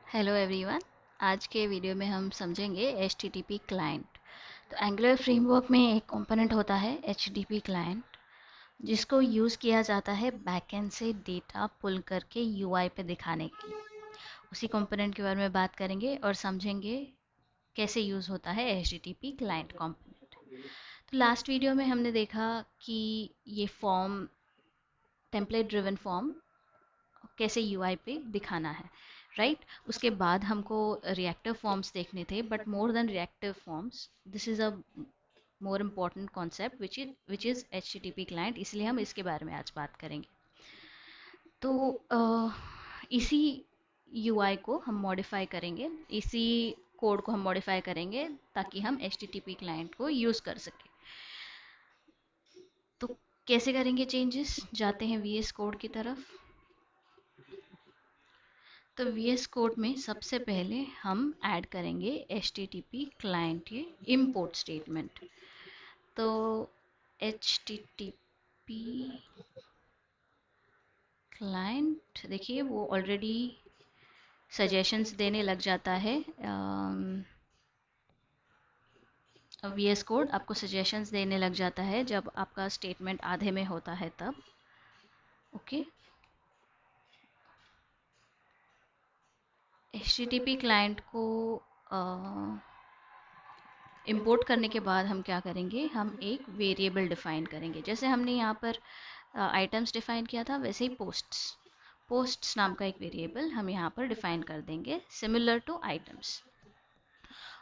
Hello everyone. आज के video में हम समझेंगे HTTP क्लाइंट। तो एंगुलर फ्रेमवर्क में एक कंपोनेंट होता है HTTP क्लाइंट, जिसको यूज़ किया जाता है बैकएंड से डेटा पुल करके UI पे दिखाने के लिए। उसी कंपोनेंट के बारे में बात करेंगे और समझेंगे कैसे यूज़ होता है HTTP क्लाइंट कंपोनेंट। तो लास्ट वीडियो में हमने देखा कि ये फॉर्म, टेम्पलेट ड्रिवन फॉर्म कैसे यूआई पे दिखाना है, राइट। उसके बाद हमको रिएक्टिव फॉर्म्स देखने थे, but more than reactive forms this is a more important concept which is HTTP client, इसलिए हम इसके बारे में आज बात करेंगे। तो इसी यूआई को हम मॉडिफाई करेंगे, इसी कोड को हम मॉडिफाई करेंगे ताकि हम HTTP क्लाइंट को यूज़ कर सकें। तो कैसे करेंगे चेंजेस? जाते हैं VS कोड की तरफ। तो VS कोड में सबसे पहले हम ऐड करेंगे HTTP क्लाइंट, ये इंपोर्ट स्टेटमेंट। तो HTTP क्लाइंट, देखिए वो ऑलरेडी सजेशंस देने लग जाता है। VS कोड आपको सजेशंस देने लग जाता है जब आपका स्टेटमेंट आधे में होता है तब। ओके, HTTP क्लाइंट को इंपोर्ट करने के बाद हम क्या करेंगे, हम एक वेरिएबल डिफाइन करेंगे। जैसे हमने यहाँ पर आइटम्स डिफाइन किया था, वैसे ही पोस्ट्स नाम का एक वेरिएबल हम यहाँ पर डिफाइन कर देंगे, सिमिलर टू आइटम्स।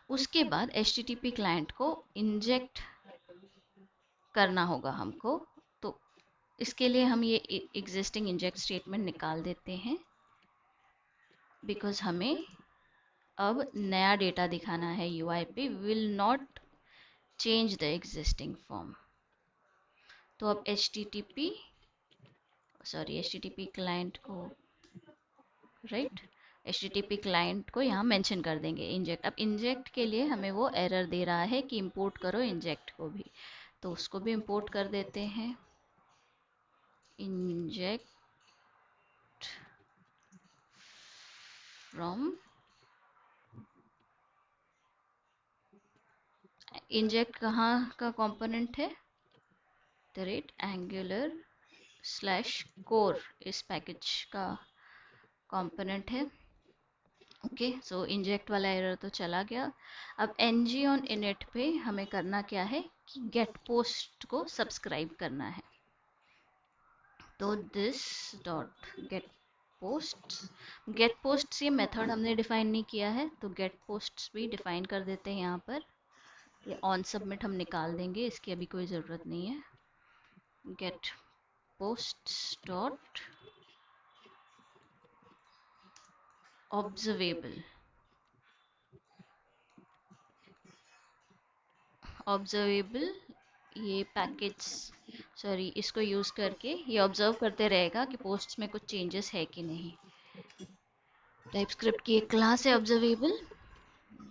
उसके बाद HTTP क्लाइंट को इंजेक्ट करना होगा हमको। तो इसके लिए हम ये एग्जिस्टिंग इंजेक्ट स्टेटमेंट निकाल देते हैं, बिकॉज हमें अब नया डेटा दिखाना है UI पे, will not change the existing form. तो अब HTTP क्लाइंट को, राइट, HTTP क्लाइंट को यहाँ मेंशन कर देंगे इंजेक्ट। अब इंजेक्ट के लिए हमें वो एरर दे रहा है कि इंपोर्ट करो इंजेक्ट को भी, तो उसको भी इंपोर्ट कर देते हैं। इंजेक्ट फ्रॉम, इंजेक्ट कहाँ का कंपोनेंट है? The rate angular slash core इस पैकेज का कंपोनेंट है। ओके, सो इंजेक्ट वाला एरर तो चला गया। अब ng ऑन init पे हमें करना क्या है कि गेट पोस्ट को सब्सक्राइब करना है। तो दिस डॉट गेट पोस्ट ये मेथड हमने डिफाइन नहीं किया है, तो गेट पोस्ट भी डिफाइन कर देते हैं यहाँ पर। ये ऑन सबमिट हम निकाल देंगे, इसकी अभी कोई ज़रूरत नहीं है। Get post dot observable, observable ये पैकेज, सॉरी, इसको यूज़ करके ये ऑब्जर्व करते रहेगा कि पोस्ट्स में कुछ चेंजेस है कि नहीं। टाइपस्क्रिप्ट की एक क्लास है ऑब्जर्वेबल,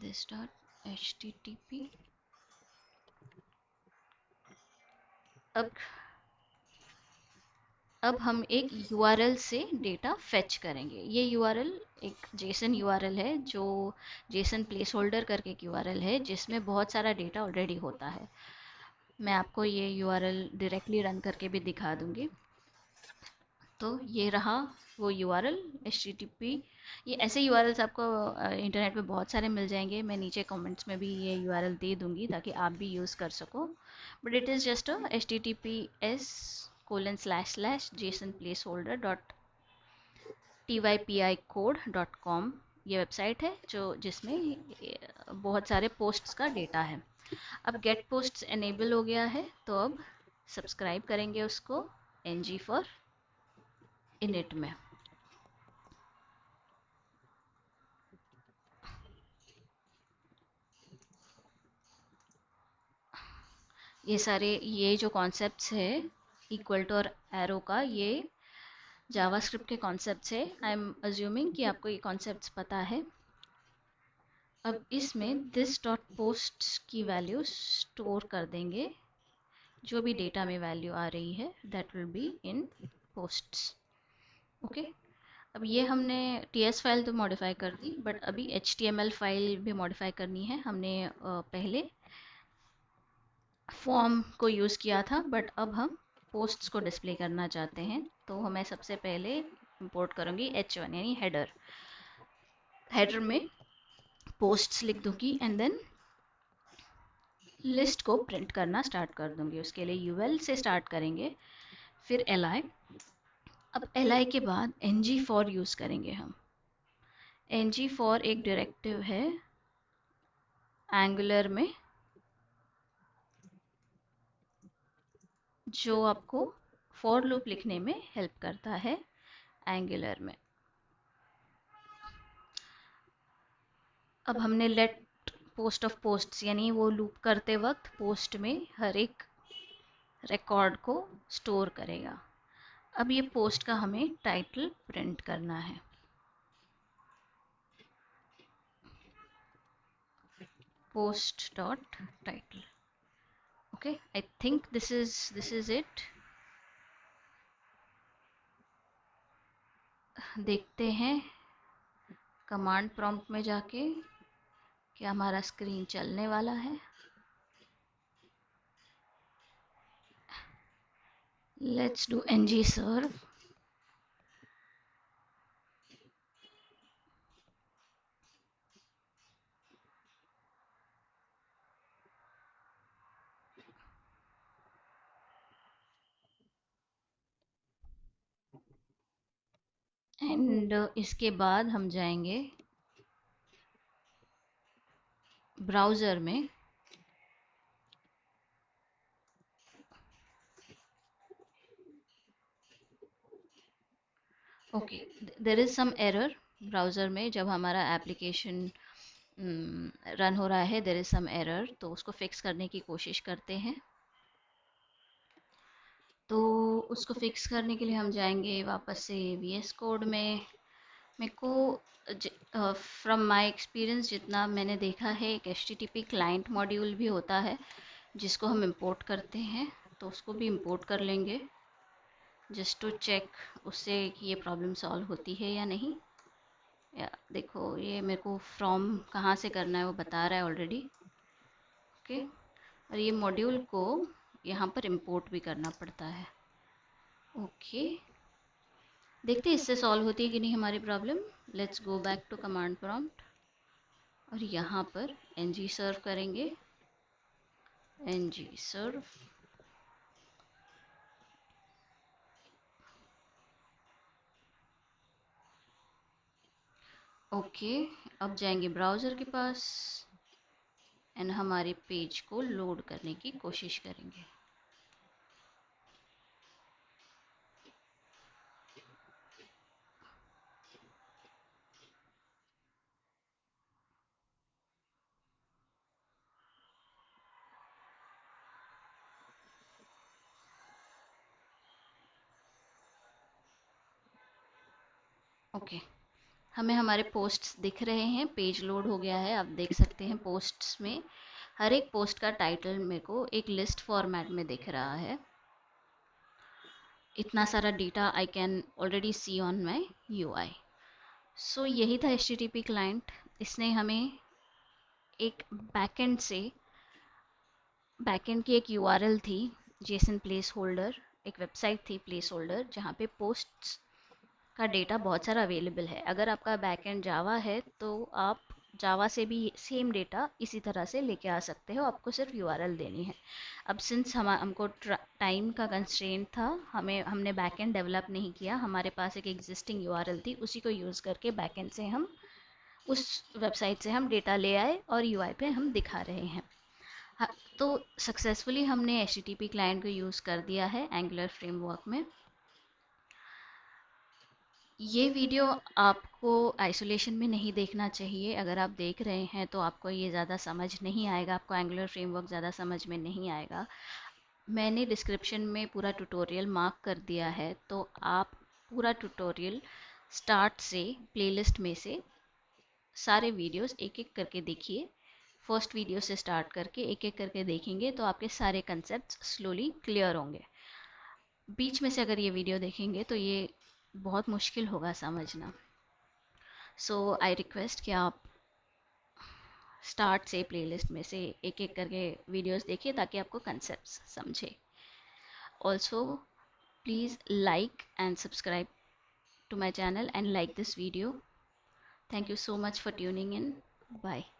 दिस डॉट HTTP। अब अब हम एक URL से डेटा फेच करेंगे। ये URL एक जेसन URL है, जो जेसन प्लेस होल्डर करके एक URL है जिसमें बहुत सारा डेटा ऑलरेडी होता है। मैं आपको ये URL डायरेक्टली रन करके भी दिखा दूंगी। तो ये रहा वो URL HTTP। ये ऐसे URLs आपको इंटरनेट पे बहुत सारे मिल जाएंगे, मैं नीचे कमेंट्स में भी ये URL दे दूंगी ताकि आप भी यूज़ कर सको। But it is just https://jason placeholder dot typicode.com, ये वेबसाइट है जो जिसमें बहुत सारे पोस्ट्स का डेटा है। अब गेट पोस्ट्स एनेबल हो गया है, तो अब सब्सक्राइब करेंगे उसको ng फॉर init में। ये सारे, ये जो कॉन्सेप्ट्स है इक्वल टू और एरो का, ये जावास्क्रिप्ट के कॉन्सेप्ट्स है। आई एम अज्यूमिंग कि आपको ये कॉन्सेप्ट्स पता है। अब इसमें दिस डॉट पोस्ट की वैल्यू स्टोर कर देंगे, जो भी डेटा में वैल्यू आ रही है that will be in posts. Okay, अब ये हमने TS फाइल तो मॉडिफाई कर दी, बट अभी HTML फाइल भी मॉडिफाई करनी है। हमने पहले फॉर्म को यूज़ किया था, बट अब हम पोस्ट्स को डिस्प्ले करना चाहते हैं। तो मैं सबसे पहले इंपोर्ट करूँगी H1 यानी हेडर। हेडर में पोस्ट्स लिख दूँगी एंड देन लिस्ट को प्रिंट करना स्टार्ट कर दूँगी। उसके लिए UL से स्टार्ट करेंगे, फिर LI। अब LI के बाद NG फॉर यूज़ करेंगे हम। NG फॉर एक डायरेक्टिव है एंगुलर में जो आपको फॉर लूप लिखने में हेल्प करता है एंगुलर में। अब हमने लेट पोस्ट ऑफ पोस्ट्स यानी वो लूप करते वक्त पोस्ट में हर एक रिकॉर्ड को स्टोर करेगा। अब ये पोस्ट का हमें टाइटल प्रिंट करना है। Post dot title. Okay, I think this is it. देखते हैं कमांड प्रॉम्प्ट में जाके क्या हमारा स्क्रीन चलने वाला है। Let's do ng serve। And इसके बाद हम जाएंगे ब्राउज़र में। Okay, there is some error browser में जब हमारा एप्लीकेशन रन हो रहा है। देयर इज़ सम एरर, तो उसको फिक्स करने की कोशिश करते हैं। तो उसको फिक्स करने के लिए हम जाएंगे वापस से VS कोड में। मेरे को फ्रॉम माय एक्सपीरियंस जितना मैंने देखा है, एक HTTP क्लाइंट मॉड्यूल भी होता है जिसको हम इंपोर्ट करते हैं, तो उसको भी इंपोर्ट कर लेंगे जस्ट टू चेक उससे कि ये प्रॉब्लम सॉल्व होती है या नहीं। या देखो, ये मेरे को फ्रॉम कहाँ से करना है वो बता रहा है ऑलरेडी। ओके, और ये मॉड्यूल को यहाँ पर इंपोर्ट भी करना पड़ता है। ओके, देखते हैं इससे सॉल्व होती है कि नहीं हमारी problem. Let's go back to command prompt और यहाँ पर ng सर्व करेंगे। ng सर्व। ओके, अब जाएंगे ब्राउज़र के पास एंड हमारे पेज को लोड करने की कोशिश करेंगे। ओके, हमें हमारे पोस्ट्स दिख रहे हैं, पेज लोड हो गया है। आप देख सकते हैं पोस्ट्स में हर एक पोस्ट का टाइटल मेरे को एक लिस्ट फॉर्मेट में दिख रहा है। इतना सारा data I can already see on my UI। सो यही था HTTP क्लाइंट। इसने हमें एक बैकएंड की एक URL थी, जेसन प्लेस होल्डर, एक वेबसाइट थी प्लेस होल्डर, जहाँ पे पोस्ट्स का डेटा बहुत सारा अवेलेबल है। अगर आपका बैकएंड जावा है तो आप जावा से भी सेम डेटा इसी तरह से लेके आ सकते हो, आपको सिर्फ URL देनी है। अब सिंस हमको टाइम का कंस्ट्रेंट था, हमने बैकएंड डेवलप नहीं किया, हमारे पास एक एग्जिस्टिंग URL थी, उसी को यूज़ करके बैकएंड से हम उस वेबसाइट से हम डेटा ले आए और UI पे हम दिखा रहे हैं। हाँ, तो सक्सेसफुली हमने HTTP क्लाइंट को यूज़ कर दिया है एंगुलर फ्रेमवर्क में। ये वीडियो आपको आइसोलेशन में नहीं देखना चाहिए। अगर आप देख रहे हैं तो आपको ये ज़्यादा समझ नहीं आएगा, आपको एंगुलर फ्रेमवर्क ज़्यादा समझ में नहीं आएगा। मैंने डिस्क्रिप्शन में पूरा ट्यूटोरियल मार्क कर दिया है, तो आप पूरा ट्यूटोरियल स्टार्ट से प्लेलिस्ट में से सारे वीडियोस एक एक करके देखिए। फर्स्ट वीडियो से स्टार्ट करके एक एक करके देखेंगे तो आपके सारे कंसेप्ट स्लोली क्लियर होंगे। बीच में से अगर ये वीडियो देखेंगे तो ये बहुत मुश्किल होगा समझना। सो आई रिक्वेस्ट कि आप स्टार्ट से प्लेलिस्ट में से एक एक करके वीडियोस देखिए ताकि आपको कंसेप्ट समझे। Also please like and subscribe to my channel and like this video. Thank you so much for tuning in. Bye.